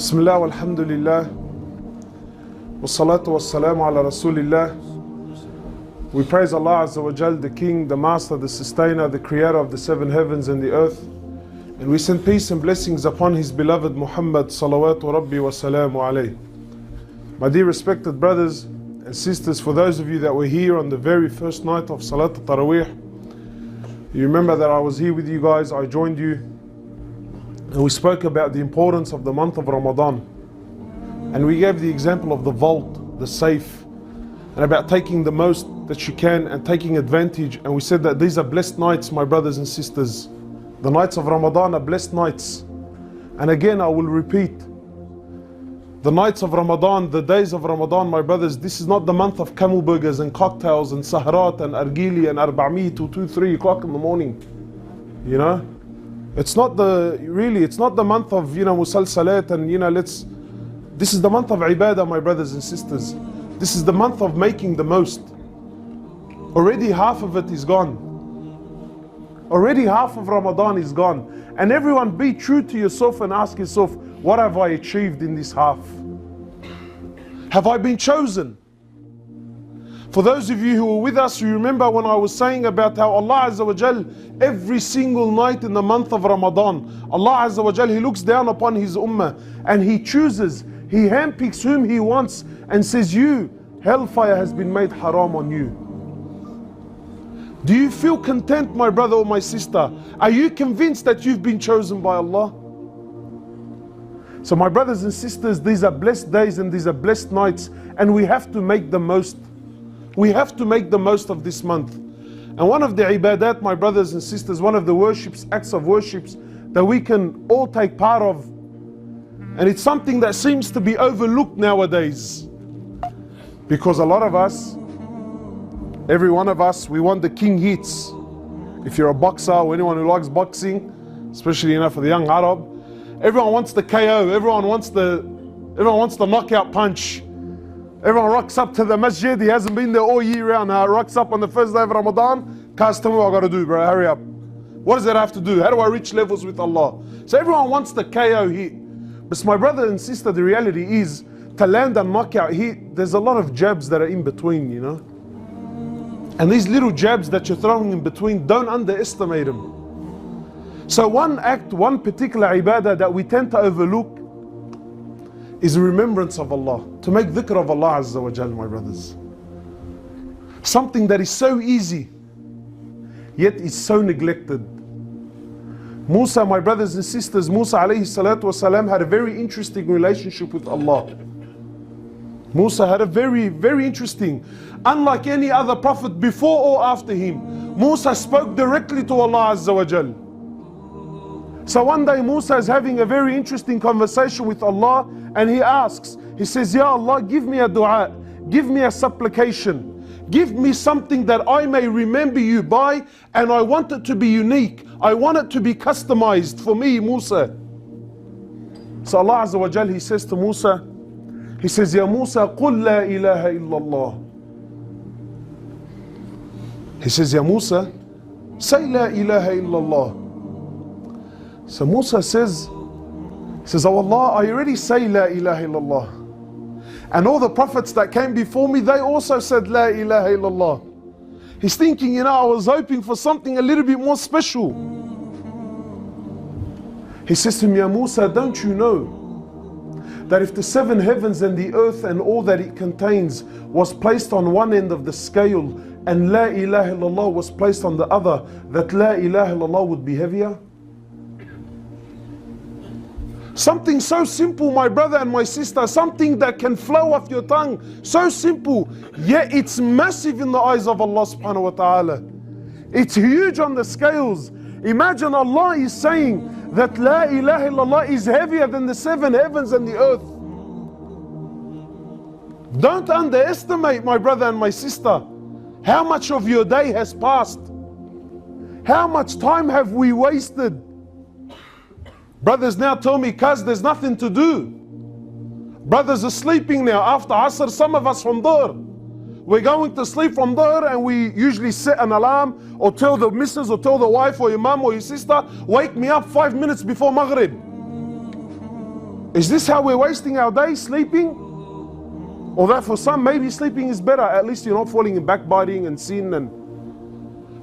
Bismillah, Alhamdulillah, wassalatu wassalamu ala Rasulillah. We praise Allah Azza wa Jal, the King, the Master, the Sustainer, the Creator of the seven heavens and the earth. And we send peace and blessings upon His beloved Muhammad salawatu rabbi wa salamu alayhi. My dear respected brothers and sisters, for those of you that were here on the very first night of Salat al-Taraweeh, you remember that I was here with you guys, I joined you, and we spoke about the importance of the month of Ramadan. And we gave the example of the vault, the safe, and about taking the most that you can and taking advantage. And we said that these are blessed nights, my brothers and sisters. The nights of Ramadan are blessed nights. And again, I will repeat, the nights of Ramadan, the days of Ramadan, my brothers, this is not the month of camel burgers and cocktails and saharat and argili and arba'mi to 2, 3 o'clock in the morning. You know? It's not it's not the month of, musalsalat and, this is the month of ibadah, my brothers and sisters. This is the month of making the most. Already half of it is gone. Already half of Ramadan is gone. And everyone, be true to yourself and ask yourself, what have I achieved in this half? Have I been chosen? For those of you who were with us, you remember when I was saying about how Allah Azza wa Jal, every single night in the month of Ramadan, Allah Azza wa Jal, He looks down upon His Ummah and He chooses, He handpicks whom He wants and says, you, hellfire has been made haram on you. Do you feel content, my brother or my sister? Are you convinced that you've been chosen by Allah? So my brothers and sisters, these are blessed days and these are blessed nights, and we have to make the most. We have to make the most of this month. And one of the ibadat, my brothers and sisters, one of the worships, acts of worships that we can all take part of, and it's something that seems to be overlooked nowadays, because a lot of us, every one of us, we want the king hits. If you're a boxer or anyone who likes boxing, especially for the young Arab, everyone wants the KO, everyone wants the knockout punch. Everyone rocks up to the masjid, he hasn't been there all year round, rocks up on the first day of Ramadan, Kaz, tell me what I gotta do, bro, hurry up. What does that have to do? How do I reach levels with Allah? So everyone wants the KO hit. But my brother and sister, the reality is, to land a knockout hit, there's a lot of jabs that are in between, And these little jabs that you're throwing in between, don't underestimate them. So one act, one particular ibadah that we tend to overlook is a remembrance of Allah, to make dhikr of Allah Azza wa Jal, my brothers. Something that is so easy, yet is so neglected. Musa, my brothers and sisters, Musa alayhi salatu wasalam had a very interesting relationship with Allah. Musa had a very, very interesting, unlike any other prophet before or after him, Musa spoke directly to Allah Azza wa Jal. So one day Musa is having a very interesting conversation with Allah, and he asks, he says, Ya Allah, give me a dua, give me a supplication, give me something that I may remember you by, and I want it to be unique, I want it to be customized for me, Musa. So Allah Azza wa Jal, He says to Musa, He says, Ya Musa, qul la ilaha illallah. He says, Ya Musa, say la ilaha illallah. So Musa says, oh Allah, I already say la ilaha illallah. And all the prophets that came before me, they also said la ilaha illallah. He's thinking, I was hoping for something a little bit more special. He says to me, Ya Musa, don't you know that if the seven heavens and the earth and all that it contains was placed on one end of the scale and la ilaha illallah was placed on the other, that la ilaha illallah would be heavier? Something so simple, my brother and my sister, something that can flow off your tongue, so simple, yet it's massive in the eyes of Allah subhanahu wa ta'ala. It's huge on the scales. Imagine Allah is saying that la ilaha illallah is heavier than the seven heavens and the earth. Don't underestimate, my brother and my sister, how much of your day has passed. How much time have we wasted? Brothers now tell me, cuz there's nothing to do. Brothers are sleeping now after Asr, some of us from Dhuhr. We're going to sleep from Dhuhr and we usually set an alarm or tell the missus or tell the wife or your mum or your sister, wake me up 5 minutes before Maghrib. Is this how we're wasting our day, sleeping? Although for some, maybe sleeping is better. At least you're not falling in backbiting and sin.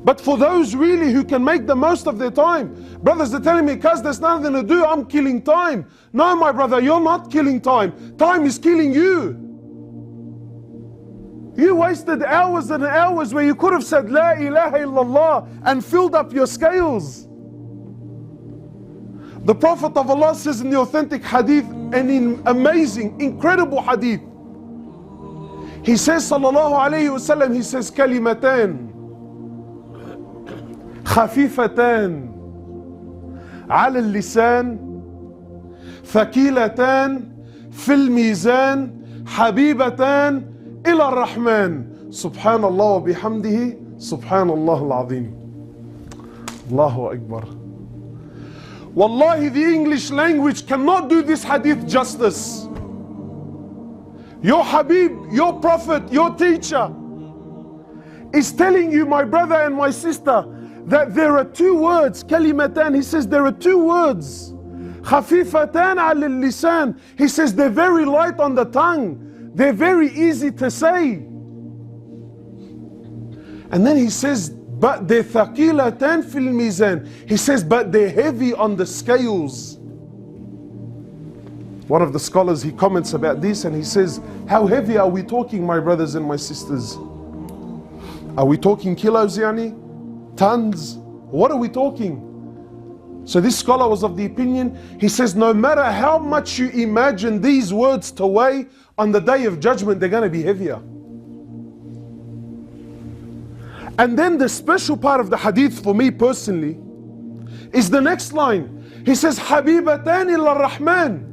But for those really who can make the most of their time, brothers, they're telling me, cuz there's nothing to do, I'm killing time. No, my brother, you're not killing time. Time is killing you. You wasted hours and hours where you could have said La ilaha illallah and filled up your scales. The Prophet of Allah says in the authentic hadith, and in amazing, incredible hadith, he says sallallahu alayhi wasallam, he says kalimatan خفيفتان على اللسان ثقيلتان في الميزان حبيبتان إلى الرحمن سبحان الله وبحمده سبحان الله العظيم. Allahu Akbar. Wallahi, the English language cannot do this hadith justice. Your Habib, your Prophet, your teacher is telling you, my brother and my sister, that there are two words, kalimatan. He says there are two words, khafifatan ala al-lisan. He says they're very light on the tongue, they're very easy to say. And then he says, but they're thaqilatan fil mizan. He says, but they're heavy on the scales. One of the scholars, he comments about this and he says, how heavy are we talking, my brothers and my sisters? Are we talking kilos, yani? Tons? What are we talking? So this scholar was of the opinion, he says, no matter how much you imagine these words to weigh, on the day of judgment, they're going to be heavier. And then the special part of the hadith for me personally is the next line. He says, Habibatan ila Rahman.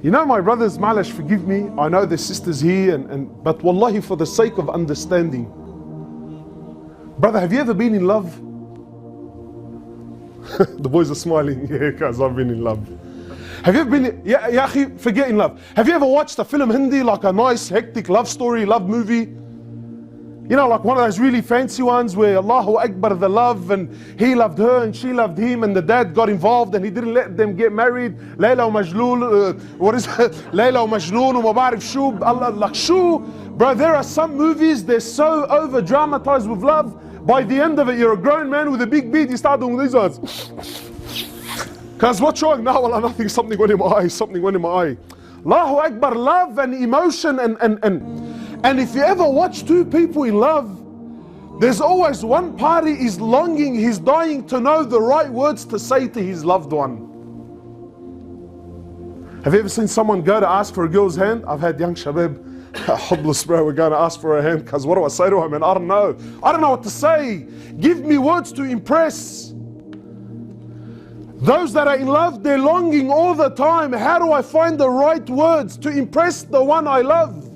You know, my brothers, Malash, forgive me. I know there's sisters here, but wallahi, for the sake of understanding. Brother, have you ever been in love? The boys are smiling. Yeah, guys, I've been in love. Have you ever been, ya akhi, forget in love. Have you ever watched a film Hindi, like a nice, hectic love story, love movie? You know, like one of those really fancy ones where Allahu Akbar, the love, and he loved her and she loved him, and the dad got involved and he didn't let them get married. Layla wa Majnoon, what is it? Layla wa Majnoon wa Mabarif Shoo, Allah, like shoo. Bro, there are some movies, they're so over dramatized with love. By the end of it, you're a grown man with a big beard, you start doing these ones. Cause what's wrong? No, well, nothing, something went in my eye, something went in my eye. Allahu Akbar, love and emotion and if you ever watch two people in love, there's always one party is longing, he's dying to know the right words to say to his loved one. Have you ever seen someone go to ask for a girl's hand? I've had young shabab, Hoblos, bro, we're going to ask for her hand because what do I say to him? And I don't know. I don't know what to say. Give me words to impress. Those that are in love, they're longing all the time. How do I find the right words to impress the one I love?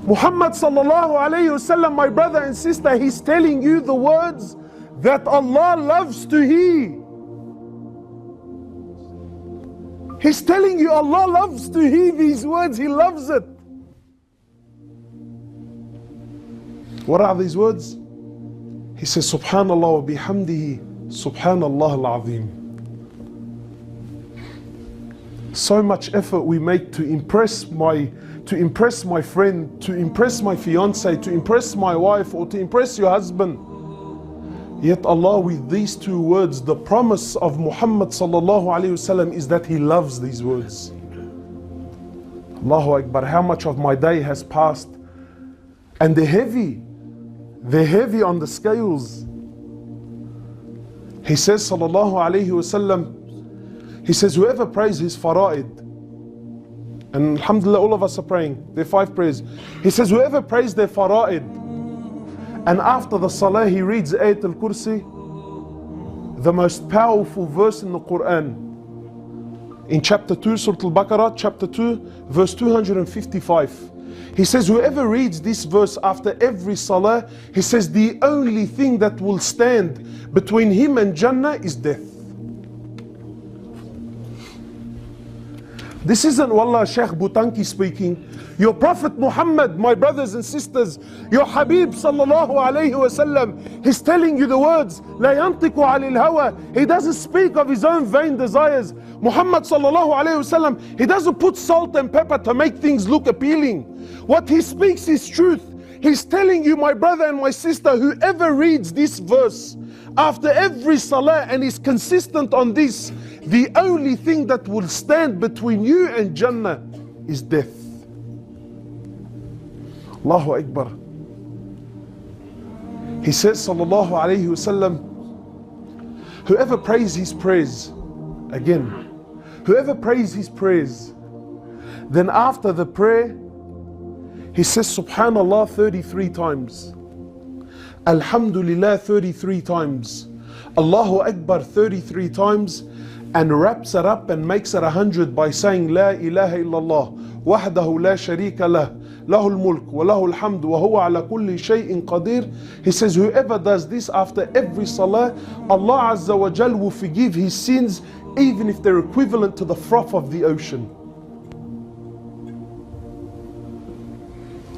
Muhammad sallallahu alayhi wasallam, my brother and sister, he's telling you the words that Allah loves to hear. He's telling you Allah loves to hear these words, He loves it. What are these words? He says, Subhanallah wa bihamdihi, Subhanallah al-Azim. So much effort we make to impress my friend, to impress my fiance, to impress my wife, or to impress your husband. Yet Allah, with these two words, the promise of Muhammad sallallahu alayhi wasallam is that He loves these words. Allahu Akbar, how much of my day has passed and they're heavy on the scales. He says sallallahu alayhi wasallam, he says whoever prays his fara'id, and Alhamdulillah, all of us are praying. There are 5 prayers. He says, whoever prays their fara'id, and after the salah he reads Ayat al-Kursi, the most powerful verse in the Quran, in chapter 2, Surah Al-Baqarah, chapter 2, verse 255. He says, whoever reads this verse after every salah, he says, the only thing that will stand between him and Jannah is death. This isn't Wallah Sheikh Butanki speaking. Your Prophet Muhammad, my brothers and sisters, your Habib sallallahu alayhi wasallam, he's telling you the words, لا ينطق عن الهوى. He doesn't speak of his own vain desires. Muhammad sallallahu alayhi wasallam, he doesn't put salt and pepper to make things look appealing. What he speaks is truth. He's telling you, my brother and my sister, whoever reads this verse after every salah and is consistent on this, the only thing that will stand between you and Jannah is death. Allahu Akbar. He says, sallallahu alayhi wasallam, whoever prays his prayers, again, whoever prays his prayers, then after the prayer, he says Subhan Allah 33 times, Alhamdulillah 33 times, Allahu Akbar 33 times, and wraps it up and makes it 100 by saying La ilaha illallah wahdahu la sharika lah lahul mulk wa lahul hamd wa huwa ala kulli shay'in qadir. He says whoever does this after every salah, Allah Azza wa Jal will forgive his sins even if they're equivalent to the froth of the ocean.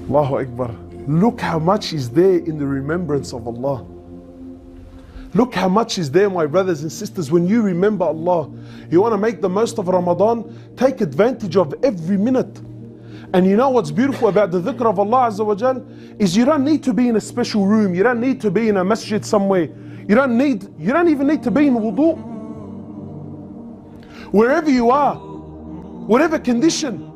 Allahu Akbar. Look how much is there in the remembrance of Allah. Look how much is there, my brothers and sisters, when you remember Allah. You want to make the most of Ramadan, take advantage of every minute. And you know what's beautiful about the dhikr of Allah Azza wa Jal is you don't need to be in a special room. You don't need to be in a masjid somewhere. You don't even need to be in wudu. Wherever you are, whatever condition,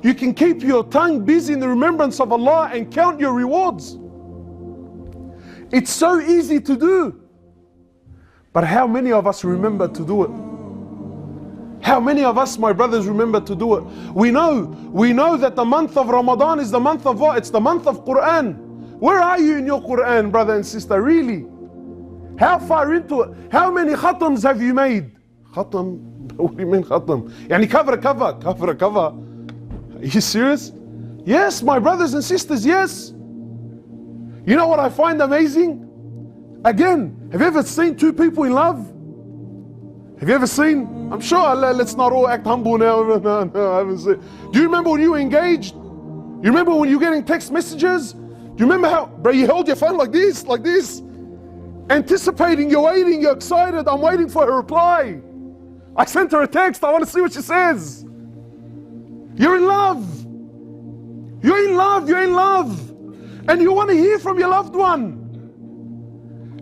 you can keep your tongue busy in the remembrance of Allah and count your rewards. It's so easy to do. But how many of us remember to do it? How many of us, my brothers, remember to do it? We know that the month of Ramadan is the month of what? It's the month of Quran. Where are you in your Quran, brother and sister? Really? How far into it? How many khatams have you made? Khatam? What do you mean khatam? Yani cover. Are you serious? Yes, my brothers and sisters, yes. You know what I find amazing? Again, have you ever seen two people in love? Have you ever seen? I'm sure, let's not all act humble now. No, I haven't seen. Do you remember when you were engaged? You remember when you were getting text messages? Do you remember how, bro, you held your phone like this, anticipating, you're waiting, you're excited, I'm waiting for her reply. I sent her a text, I want to see what she says. You're in love. You're in love. And you want to hear from your loved one.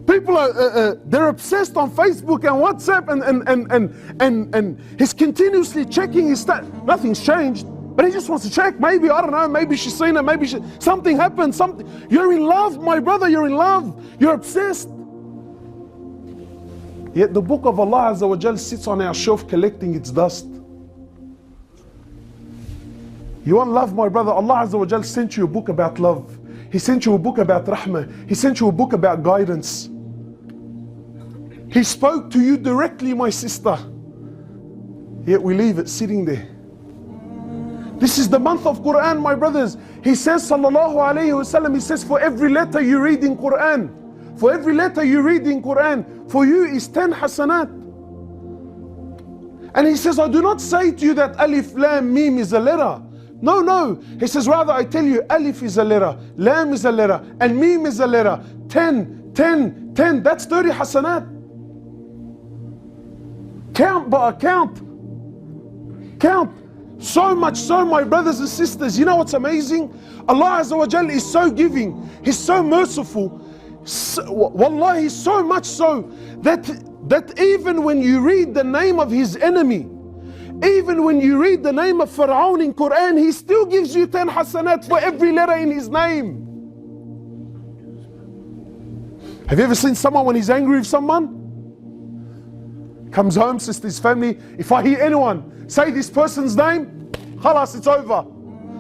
People are, they're obsessed on Facebook and WhatsApp and he's continuously checking his stat. Nothing's changed, but he just wants to check. Maybe, I don't know, maybe she's seen it, maybe something happened, You're in love, my brother, you're in love. You're obsessed. Yet the book of Allah Azza wa Jal sits on our shelf collecting its dust. You want love, my brother? Allah Azza wa Jal sent you a book about love. He sent you a book about rahmah. He sent you a book about guidance. He spoke to you directly, my sister. Yet we leave it sitting there. This is the month of Quran, my brothers. He says, sallallahu alayhi wasallam, he says, for every letter you read in Quran, for you is 10 hasanat. And he says, I do not say to you that alif, lam, mim is a letter. No. He says, rather I tell you, alif is a letter, lam is a letter, and mim is a letter. 10. That's 30 hasanat. Count. So much so, my brothers and sisters, you know what's amazing? Allah Azza wa Jal is so giving. He's so merciful. Wallahi, so much so that even when you read the name of his enemy, even when you read the name of Pharaoh in Quran, he still gives you 10 hasanat for every letter in his name. Have you ever seen someone when he's angry with someone? Comes home, says to his family, if I hear anyone say this person's name, khalas, it's over.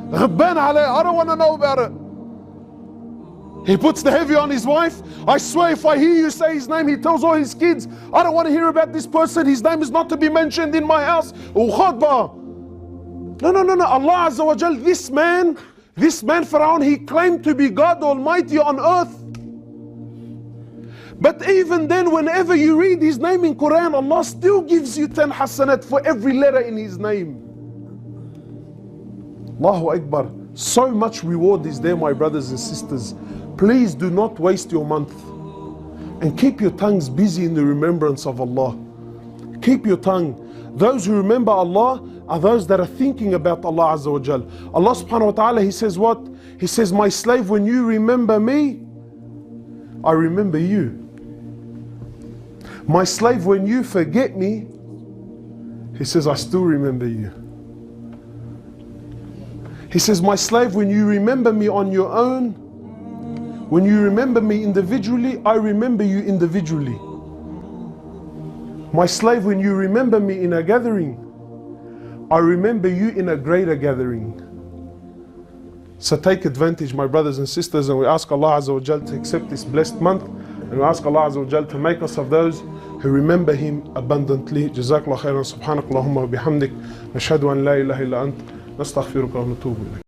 Ghabban alayh, I don't want to know about it. He puts the heavy on his wife. I swear if I hear you say his name, he tells all his kids, I don't want to hear about this person. His name is not to be mentioned in my house. No. Allah Azza wa Jal, this man Pharaoh, he claimed to be God Almighty on earth. But even then, whenever you read his name in Quran, Allah still gives you 10 hasanat for every letter in his name. Allahu Akbar. So much reward is there, my brothers and sisters. Please do not waste your month. And keep your tongues busy in the remembrance of Allah. Keep your tongue. Those who remember Allah are those that are thinking about Allah Azza wa Jal. Allah subhanahu wa ta'ala, He says what? He says, my slave, when you remember me, I remember you. My slave, when you forget me, He says, I still remember you. He says, my slave, when you remember me on your own, when you remember me individually, I remember you individually. My slave, when you remember me in a gathering, I remember you in a greater gathering. So take advantage, my brothers and sisters, and we ask Allah Azza wa Jal to accept this blessed month, and we ask Allah Azza wa Jal to make us of those who remember Him abundantly. Jazakallah khairan, subhanak Allahumma wa bihamdik, nashhadu an la ilaha illa ant, nastaghfiruka wa natubu ilayk.